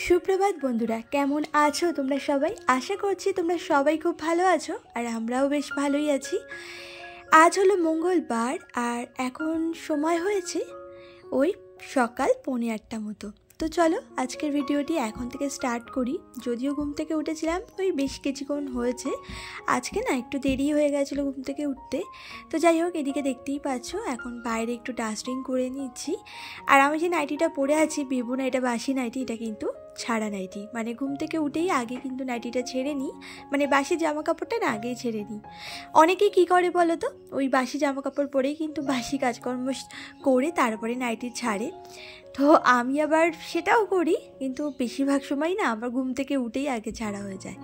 সুপ্রভাত বন্ধুরা, কেমন আছো তোমরা সবাই? আশা করছি তোমরা সবাই খুব ভালো আছো, আর আমরাও বেশ ভালোই আছি। আজ হলো মঙ্গলবার, আর এখন সময় হয়েছে ওই সকাল 8:45 মতো। তো চলো আজকের ভিডিওটি এখন থেকে স্টার্ট করি। যদিও ঘুম থেকে উঠেছিলাম ওই বেশ কিছুক্ষণ হয়েছে, আজকে না একটু দেরি হয়ে গেছিলো ঘুম থেকে উঠতে। তো যাই হোক, এদিকে দেখতেই পাচ্ছ এখন বাইরে একটু ডাস্টিং করে নিচ্ছি। আর আমি যে নাইটিটা পরে আছি, ভেবো না এটা বাসি নাইটি, এটা কিন্তু ছাড়া নাইটি। মানে ঘুম থেকে উঠেই আগে কিন্তু নাইটিটা ছেড়ে নিই, মানে বাসি জামা কাপড়টা না আগেই ছেড়ে নিই। অনেকেই কী করে বলো তো, ওই বাসি জামা কাপড় পরেই কিন্তু বাসি কাজকর্ম করে তারপরে নাইটি ছাড়ে। তো আমি আবার সেটাও করি, কিন্তু বেশিরভাগ সময় না আমার ঘুম থেকে উঠেই আগে ছাড়া হয়ে যায়।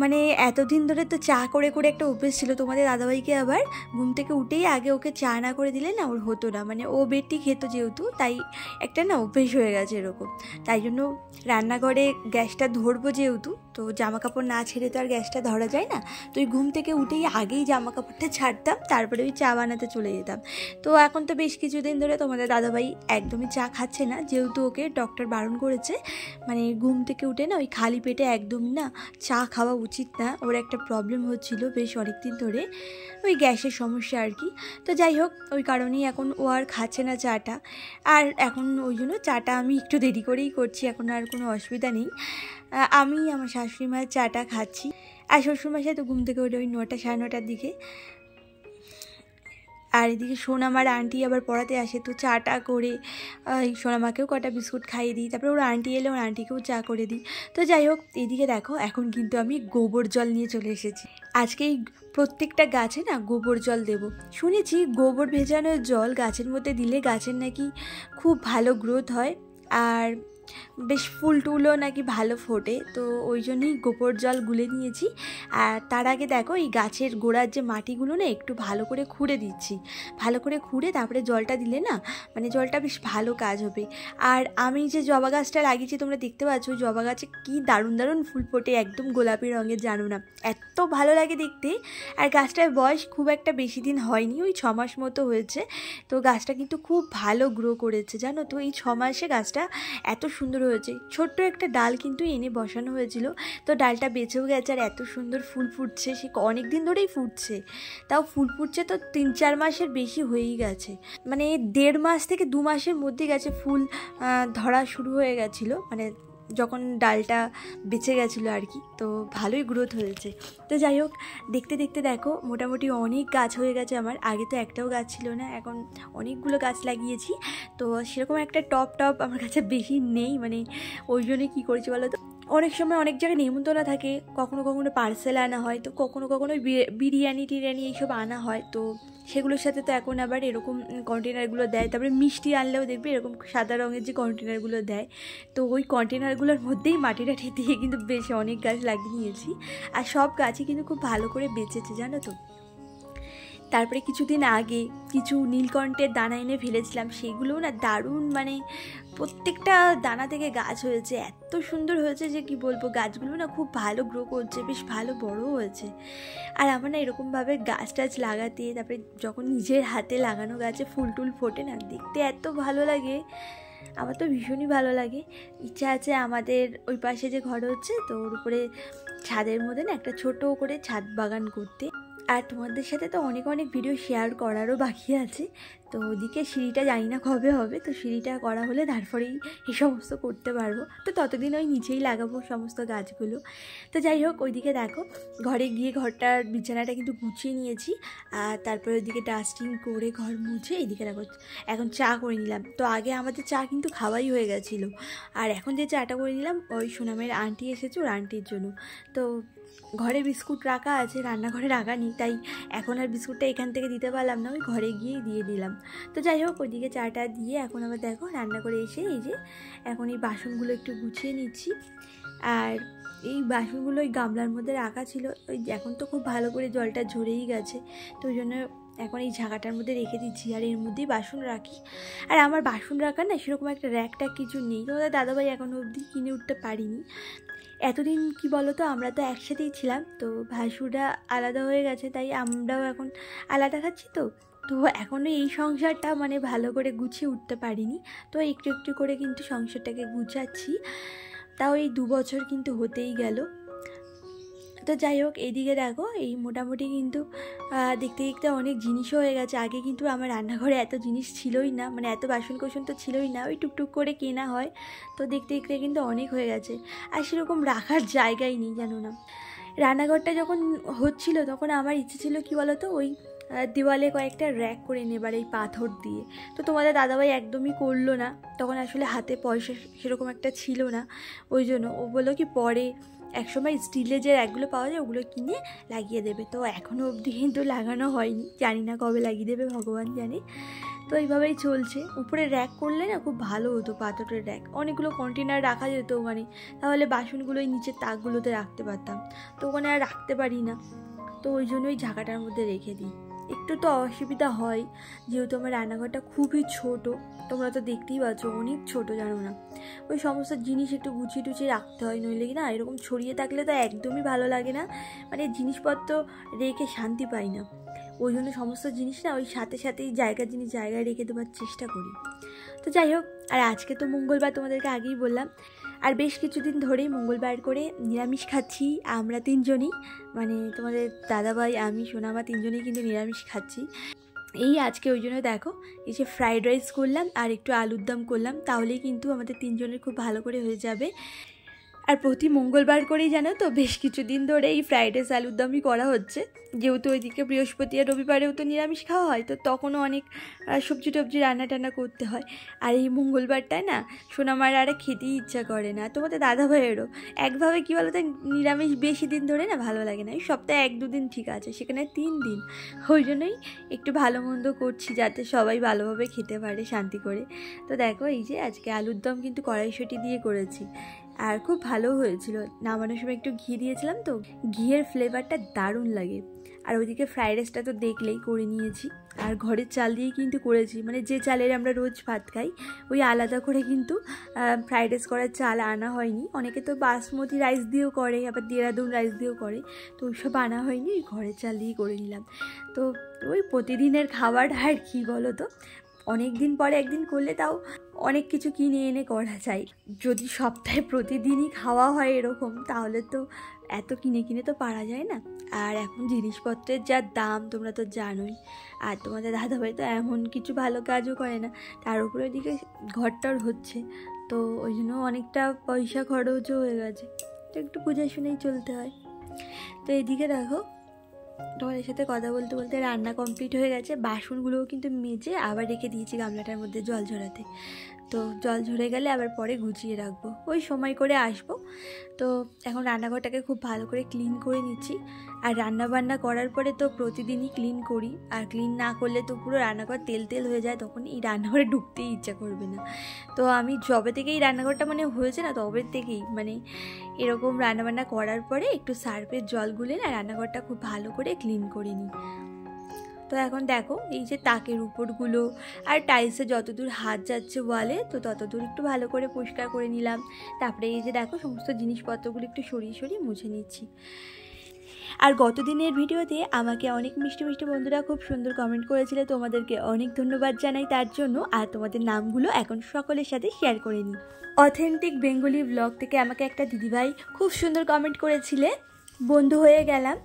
মানে এতদিন ধরে তো চা করে করে একটা অভ্যেস ছিল। তোমাদের দাদাভাইকে আবার ঘুম থেকে উঠেই আগে ওকে চা না করে দিলে না ওর হতো না, মানে ও বেডটি খেত যেহেতু, তাই একটা না অভ্যেস হয়ে গেছে এরকম। তাই জন্য রান্নাঘরে গ্যাসটা ধরবো যেহেতু, তো জামা কাপড় না ছেড়ে তো আর গ্যাসটা ধরা যায় না। তো ওই ঘুম থেকে উঠেই আগেই জামা কাপড়টা ছাড়তাম, তারপরে ওই চা বানাতে চলে যেতাম। তো এখন তো বেশ কিছুদিন ধরে তোমাদের দাদাভাই একদমই চা খাচ্ছে না, যেহেতু ওকে ডক্টর বারণ করেছে। মানে ঘুম থেকে উঠে না ওই খালি পেটে একদমই না চা খাওয়া উচিত না। ওর একটা প্রবলেম হচ্ছিল বেশ অনেকদিন ধরে, ওই গ্যাসের সমস্যা আর কি। তো যাই হোক, ওই কারণেই এখন ও আর খাচ্ছে না চাটা। আর এখন ওই জন্য চাটা আমি একটু দেরি করেই করছি, এখন আর কোনো অসুবিধা নেই। আমি আমার শাশুড়ি মায়ের চাটা খাচ্ছি, আর শ্বশুরমশাই তো ঘুম থেকে ওঠে ওই 9টা সাড়ে 9টার দিকে। আর এদিকে সোনামার আন্টি আবার পড়াতে আসে, তো চাটা করে সোনামাকেও কটা বিস্কুট খাইয়ে দিই। তারপরে ওর আন্টি এলে ওর আন্টিকেও চা করে দিই। তো যাই হোক, এদিকে দেখো এখন কিন্তু আমি গোবর জল নিয়ে চলে এসেছি। আজকে এই প্রত্যেকটা গাছে না গোবর জল দেব। শুনেছি গোবর ভেজানো জল গাছের মধ্যে দিলে গাছের নাকি খুব ভালো গ্রোথ হয়, আর বেশ ফুল টুলও নাকি ভালো ফোটে। তো ওই জন্যই গোবর জল গুলে নিয়েছি। আর তার আগে দেখো এই গাছের গোড়ার যে মাটিগুলো না একটু ভালো করে খুঁড়ে দিচ্ছি। ভালো করে খুঁড়ে তারপরে জলটা দিলে না মানে জলটা বেশ ভালো কাজ হবে। আর আমি যে জবা গাছটা লাগিয়েছি তোমরা দেখতে পাচ্ছ, জবা গাছে কি দারুণ দারুণ ফুল ফোটে, একদম গোলাপি রঙের, জানো না এত ভালো লাগে দেখতে। আর গাছটার বয়স খুব একটা বেশি দিন হয়নি, ওই 6 মাস মতো হয়েছে। তো গাছটা কিন্তু খুব ভালো গ্রো করেছে জানো তো, এই 6 মাসে গাছটা এত সুন্দর হয়েছে। ছোট্ট একটা ডাল কিন্তু এনে বসানো হয়েছিল, তো ডালটা বেঁচেও গেছে, আর এত সুন্দর ফুল ফুটছে, সে অনেক দিন ধরেই ফুটছে। তাও ফুল ফুটছে তো 3-4 মাসের বেশি হয়েই গেছে, মানে 1.5 মাস থেকে 2 মাসের মধ্যে গেছে ফুল ধরা শুরু হয়ে গেছিলো, মানে যখন ডালটা বেঁচে গেছিলো আর কি। তো ভালোই গ্রোথ হয়েছে। তো যাই হোক, দেখতে দেখতে দেখো মোটামুটি অনেক গাছ হয়ে গেছে আমার। আগে তো একটাও গাছ ছিল না, এখন অনেকগুলো গাছ লাগিয়েছি। তো সেরকম একটা টপ আমার কাছে বেশি নেই, মানে ওই জন্যে কী করেছি বলো তো, অনেক সময় অনেক জায়গায় নেমন্তন্ন থাকে, কখনো কখনো পার্সেল আনা হয়, তো কখনো কখনো বিরিয়ানি টিরিয়ানি এইসব আনা হয়। তো সেগুলোর সাথে তো এখন আবার এরকম কন্টেনারগুলো দেয়। তারপরে মিষ্টি আনলেও দেখবে এরকম সাদা রঙের যে কন্টেনারগুলো দেয়, তো ওই কন্টেনারগুলোর মধ্যেই মাটি টাটি দিয়ে কিন্তু বেশ অনেক গাছ লাগিয়ে নিয়েছি। আর সব গাছই কিন্তু খুব ভালো করে বেঁচেছে জানো তো। তারপরে কিছুদিন আগে কিছু নীলকণ্ঠের দানা এনে ফেলেছিলাম, সেগুলোও না দারুণ, মানে প্রত্যেকটা দানা থেকে গাছ হয়েছে, এত সুন্দর হয়েছে যে কি বলবো। গাছগুলো না খুব ভালো গ্রো করছে, বেশ ভালো বড়ও হয়েছে। আর আমার না এরকমভাবে গাছ টাছ লাগাতে, তারপরে যখন নিজের হাতে লাগানো গাছে ফুল টুল ফোটে না, দেখতে এত ভালো লাগে। আমার তো ভীষণই ভালো লাগে। ইচ্ছা আছে আমাদের ওই পাশে যে ঘর হচ্ছে, তো ওর উপরে ছাদের মধ্যে না একটা ছোট করে ছাদ বাগান করতে। আর তোমাদের সাথে তো অনেক অনেক ভিডিও শেয়ার করারও বাকি আছে। তো ওদিকে সিঁড়িটা জানি না কবে হবে, তো সিঁড়িটা করা হলে তারপরেই এই সমস্ত করতে পারবো। তো ততদিন ওই নিচেই লাগাবো সমস্ত গাছগুলো। তো যাই হোক, ওইদিকে দেখো ঘরে গিয়ে ঘরটার বিছানাটা কিন্তু গুছিয়ে নিয়েছি। আর তারপরে ওইদিকে ডাস্টিং করে ঘর মুছে এইদিকে দেখো এখন চা করে নিলাম। তো আগে আমাদের চা কিন্তু খাওয়াই হয়ে গেছিলো, আর এখন যে চাটা করে নিলাম ওই সোনামের আন্টি এসেছে, ওর আন্টির জন্য। তো ঘরে বিস্কুট রাখা আছে, রান্নাঘরে রাখা নেই, তাই এখন আর বিস্কুটটা এখান থেকে দিতে পারলাম না, ওই ঘরে গিয়েই দিয়ে দিলাম। তো যাই হোক, ওইদিকে চাটা দিয়ে এখন আবার দেখো রান্না করে এসে এই যে এখন এই বাসনগুলো একটু গুছিয়ে নিচ্ছি। আর এই বাসনগুলো ওই গামলার মধ্যে রাখা ছিল, ওই এখন তো খুব ভালো করে জলটা ঝরেই গেছে, তো ওই জন্য এখন এই ঝাঁকাটার মধ্যে রেখে দিচ্ছি, আর এর মধ্যেই বাসন রাখি। আর আমার বাসন রাখার না সেরকম একটা র্যাকটা কিছু নেই, তোমাদের দাদাভাই এখনও অবধি কিনে উঠতে পারিনি। এতদিন কি বলো তো, আমরা তো একসাথেই ছিলাম, তো ভাসুররা আলাদা হয়ে গেছে, তাই আমরাও এখন আলাদা খাচ্ছি। তো এখনও এই সংসারটা মানে ভালো করে গুছিয়ে উঠতে পারিনি, তো একটু একটু করে কিন্তু সংসারটাকে গুছাচ্ছি। তাও এই 2 বছর কিন্তু হতেই গেল। তো যাই হোক, এইদিকে দেখো এই মোটামুটি কিন্তু দেখতে দেখতে অনেক জিনিসও হয়ে গেছে। আগে কিন্তু আমার রান্নাঘরে এত জিনিস ছিলই না, মানে এত বাসন কোসন তো ছিলই না, ওই টুকটুক করে কেনা হয়। তো দেখতে দেখতে কিন্তু অনেক হয়ে গেছে, আর সেরকম রাখার জায়গাই নেই জানো না। রান্নাঘরটা যখন হচ্ছিল তখন আমার ইচ্ছে ছিল কি বলতো, ওই দেওয়ালে কয়েকটা র্যাক করে নেবার এই পাথর দিয়ে। তো তোমাদের দাদাভাই একদমই করলো না, তখন আসলে হাতে পয়সা সেরকম একটা ছিল না, ওই জন্য ও বললো কি পরে একসময় স্টিলের যে র্যাকগুলো পাওয়া যায় ওগুলো কিনে লাগিয়ে দেবে। তো এখনও অবধি কিন্তু লাগানো হয়নি, জানি না কবে লাগিয়ে দেবে ভগবান জানে। তো এইভাবেই চলছে। উপরে র্যাক করলে না খুব ভালো হতো, পাথরের র্যাক, অনেকগুলো কন্টেনার রাখা যেত ওখানে, তাহলে বাসনগুলো ওই নিচের তাকগুলোতে রাখতে পারতাম। তো ওখানে আর রাখতে পারি না, তো ওই জন্য ওই ঝাঁকাটার মধ্যে রেখে দিই। একটু তো অসুবিধা হয়, যেহেতু আমার রান্নাঘরটা খুবই ছোট, তোমরা তো দেখতেই পাচ্ছ অনেক ছোট, জানো না। ওই সমস্ত জিনিস একটু গুছিয়ে টুছিয়ে রাখতে হয়, নইলে কি না এরকম ছড়িয়ে থাকলে তো একদমই ভালো লাগে না, মানে জিনিসপত্র রেখে শান্তি পাই না। ওই জন্য সমস্ত জিনিস না ওই সাথে সাথেই জায়গার জিনিস জায়গায় রেখে দেওয়ার চেষ্টা করি। তো যাই হোক, আর আজকে তো মঙ্গলবার তোমাদেরকে আগেই বললাম, আর বেশ কিছুদিন ধরেই মঙ্গলবার করে নিরামিষ খাচ্ছি আমরা 3 জনই, মানে তোমাদের দাদাভাই, আমি, সোনামা 3 জনেই কিন্তু নিরামিষ খাচ্ছি। এই আজকে ওই জন্য দেখো এই যে ফ্রাইড রাইস করলাম আর একটু আলুর দম করলাম, তাহলেই কিন্তু আমাদের 3 জনের খুব ভালো করে হয়ে যাবে। আর প্রতি মঙ্গলবার করেই জানো তো বেশ কিছুদিন ধরে এই ফ্রাইড রাইস আলুর দমই করা হচ্ছে, যেহেতু ওইদিকে বৃহস্পতি আর রবিবারেও তো নিরামিষ খাওয়া হয়, তো তখনও অনেক সবজি টবজি রান্না টান্না করতে হয়। আর এই মঙ্গলবারটায় না সোনামার আর খেতেই ইচ্ছা করে না, তোমাদের দাদাভাইয়েরও। একভাবে কী বলো তো, নিরামিষ বেশি দিন ধরে না ভালো লাগে না, এই সপ্তাহে 1-2 দিন ঠিক আছে, সেখানে 3 দিন। ওই জন্যই একটু ভালো মন্দ করছি যাতে সবাই ভালোভাবে খেতে পারে শান্তি করে। তো দেখো এই যে আজকে আলুর দম কিন্তু কড়াইশুঁটি দিয়ে করেছি, আর খুব ভালো হয়েছিল। নামানোর সময় একটু ঘি দিয়েছিলাম, তো ঘিয়ের ফ্লেভারটা দারুণ লাগে। আর ওইদিকে ফ্রাইড রাইসটা তো দেখলেই করে নিয়েছি, আর ঘরের চাল দিয়েই কিন্তু করেছি, মানে যে চালের আমরা রোজ ভাত খাই ওই আলাদা করে কিন্তু ফ্রাইড রাইস করার চাল আনা হয়নি। অনেকে তো বাসমতি রাইস দিয়েও করে, আবার দেরাদুন রাইস দিয়েও করে, তো ওইসব আনা হয়নি, ওই ঘরের চাল দিয়েই করে নিলাম। তো ওই প্রতিদিনের খাবার আর কী বলো তো, অনেক দিন পরে একদিন করলে তাও অনেক কিছু কিনে এনে করা যায়। যদি সপ্তাহে প্রতিদিনই খাওয়া হয় এরকম, তাহলে তো এত কিনে কিনে তো পারা যায় না। আর এখন জিনিসপত্রের যা দাম তোমরা তো জানোই, আর তোমাদের দাদাভাই তো এমন কিছু ভালো কাজও করে না, তার উপরে ওইদিকে ঘরটার হচ্ছে, তো ওই জন্য অনেকটা পয়সা খরচও হয়ে গেছে, তো একটু বুঝে শুনেই চলতে হয়। তো এদিকে দেখো তোমাদের সাথে কথা বলতে বলতে রান্না কমপ্লিট হয়ে গেছে, বাসনগুলোও কিন্তু মেজে আবার রেখে দিয়েছি গামলাটার মধ্যে জল ঝরাতে। তো জল ঝরে গেলে আবার পরে গুছিয়ে রাখবো, ওই সময় করে আসবো। তো এখন রান্নাঘরটাকে খুব ভালো করে ক্লিন করে নিচ্ছি, আর রান্না বান্না করার পরে তো প্রতিদিনই ক্লিন করি, আর ক্লিন না করলে তো পুরো রান্নাঘর তেল তেল হয়ে যায়, তখন এই রান্নাঘরে ঢুকতেই ইচ্ছা করবে না। তো আমি যবে থেকে এই রান্নাঘরটা মানে হয়েছে না, তবে থেকেই মানে এরকম রান্নাবান্না করার পরে একটু সার্ফের জল গুলে না রান্নাঘরটা খুব ভালো করে ক্লিন করে নিই। তো এখন দেখো এই যে তাকের উপরগুলো আর টাইলসে যতদূর হাত যাচ্ছে ওয়ালে, তো ততদূর একটু ভালো করে পরিষ্কার করে নিলাম। তারপরে এই যে দেখো সমস্ত জিনিসপত্রগুলো একটু সরিয়ে সরিয়ে মুছে নিচ্ছি। আর গত দিনের ভিডিওতে আমাকে অনেক মিষ্টি মিষ্টি বন্ধুরা খুব সুন্দর কমেন্ট করেছিলে, তোমাদেরকে অনেক ধন্যবাদ জানাই তার জন্য। আর তোমাদের নামগুলো এখন সকলের সাথে শেয়ার করে নিই। অথেন্টিক বেঙ্গলি ব্লগ থেকে আমাকে একটা দিদিভাই খুব সুন্দর কমেন্ট করেছিলে, বন্ধু হয়ে গেলাম,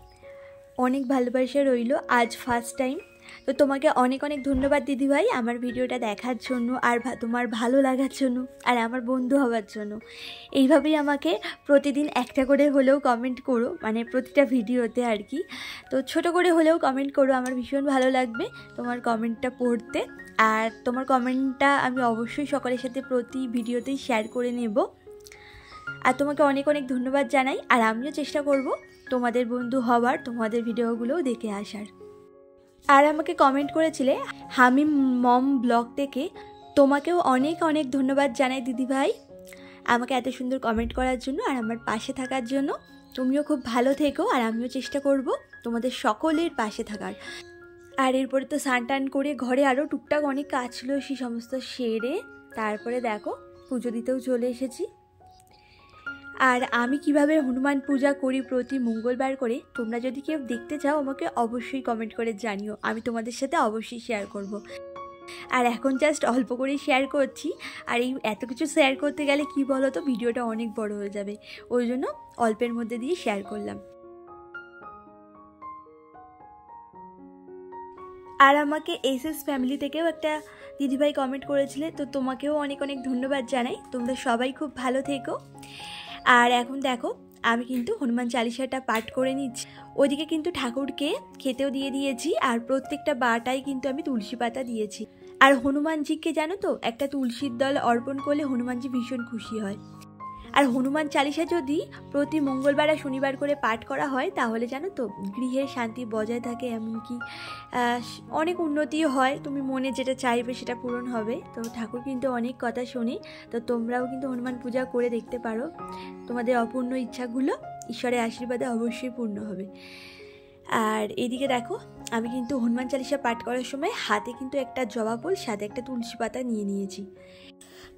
অনেক ভালোবাসা রইল, আজ ফার্স্ট টাইম। তো তোমাকে অনেক অনেক ধন্যবাদ দিদিভাই আমার ভিডিওটা দেখার জন্য, আর তোমার ভালো লাগার জন্য, আর আমার বন্ধু হওয়ার জন্য। এইভাবেই আমাকে প্রতিদিন একটা করে হলেও কমেন্ট করো, মানে প্রতিটা ভিডিওতে আর কি। তো ছোট করে হলেও কমেন্ট করো, আমার ভীষণ ভালো লাগবে তোমার কমেন্টটা পড়তে। আর তোমার কমেন্টটা আমি অবশ্যই সকলের সাথে প্রতি ভিডিওতেই শেয়ার করে নেব। আর তোমাকে অনেক অনেক ধন্যবাদ জানাই, আর আমিও চেষ্টা করব তোমাদের বন্ধু হওয়ার, তোমাদের ভিডিওগুলোও দেখে আসার। আর আমাকে কমেন্ট করেছিলে হামিম মম ব্লগ থেকে, তোমাকেও অনেক অনেক ধন্যবাদ জানাই দিদিভাই আমাকে এত সুন্দর কমেন্ট করার জন্য আর আমার পাশে থাকার জন্য। তুমিও খুব ভালো থেকো, আর আমিও চেষ্টা করব তোমাদের সকলের পাশে থাকার। আর এরপরে তো স্নান টান করে ঘরে আরও টুকটাক অনেক কাজ ছিল, সেই সমস্ত সেরে তারপরে দেখো পুজো দিতেও চলে এসেছি। আর আমি কিভাবে হনুমান পূজা করি প্রতি মঙ্গলবার করে, তোমরা যদি কেউ দেখতে চাও আমাকে অবশ্যই কমেন্ট করে জানিও, আমি তোমাদের সাথে অবশ্যই শেয়ার করব। আর এখন জাস্ট অল্প করেই শেয়ার করছি। আর এই এত কিছু শেয়ার করতে গেলে কি বলো তো, ভিডিওটা অনেক বড় হয়ে যাবে, ওই জন্য অল্পের মধ্যে দিয়ে শেয়ার করলাম। আর আমাকে এসএস ফ্যামিলি থেকেও একটা দিদিভাই কমেন্ট করেছিলে, তো তোমাকেও অনেক অনেক ধন্যবাদ জানাই। তোমরা সবাই খুব ভালো থেকো। আর এখন দেখো আমি কিন্তু হনুমান চালিসাটা পাঠ করে নিচ্ছি। ওইদিকে কিন্তু ঠাকুরকে খেতেও দিয়ে দিয়েছি, আর প্রত্যেকটা বাটাই কিন্তু আমি তুলসী পাতা দিয়েছি। আর হনুমানজিকে জানো তো, একটা তুলসীর দল অর্পণ করলে হনুমানজি ভীষণ খুশি হয়। আর হনুমান চালিসা যদি প্রতি মঙ্গলবার আর শনিবার করে পাঠ করা হয় তাহলে জানো তো গৃহের শান্তি বজায় থাকে, এমনকি অনেক উন্নতিও হয়। তুমি মনে যেটা চাইবে সেটা পূরণ হবে। তো ঠাকুর কিন্তু অনেক কথা শোনে। তো তোমরাও কিন্তু হনুমান পূজা করে দেখতে পারো, তোমাদের অপূর্ণ ইচ্ছাগুলো ঈশ্বরের আশীর্বাদে অবশ্যই পূর্ণ হবে। আর এদিকে দেখো আমি কিন্তু হনুমান চালিসা পাঠ করার সময় হাতে কিন্তু একটা জবা ফুল সাথে একটা তুলসী পাতা নিয়ে নিয়েছি।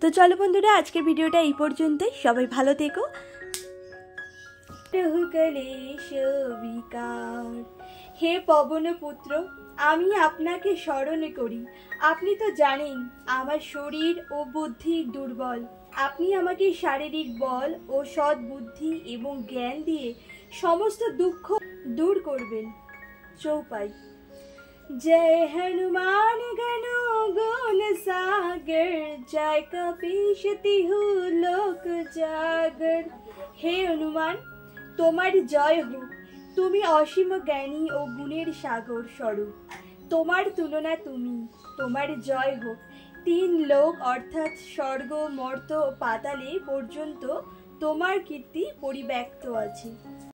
তো চলো বন্ধুরা, আজকের ভিডিওটা এই পর্যন্তই। সবাই ভালো থেকো। হে পবন পুত্র, আমি আপনাকে স্মরণ করি। আপনি তো জানেন আমার শরীর ও বুদ্ধি দুর্বল। আপনি আমাকে শারীরিক বল ও সৎ বুদ্ধি এবং জ্ঞান দিয়ে সমস্ত দুঃখ দূর করবেন। চৌপাই। जय हनुमान गनो गुण सागर, जय कपीशति हूँ लोक जागर। हे हनुमान, তোমার জয় হোক। তুমি অসীম জ্ঞানী ও গুণের সাগর স্বরূপ। তোমার তুলনা তুমি, তোমার জয় হোক। 3 লোক অর্থাৎ স্বর্গ, মর্ত্য ও পাতালে পর্যন্ত তোমার কীর্তি পরিব্যাপ্ত আছে।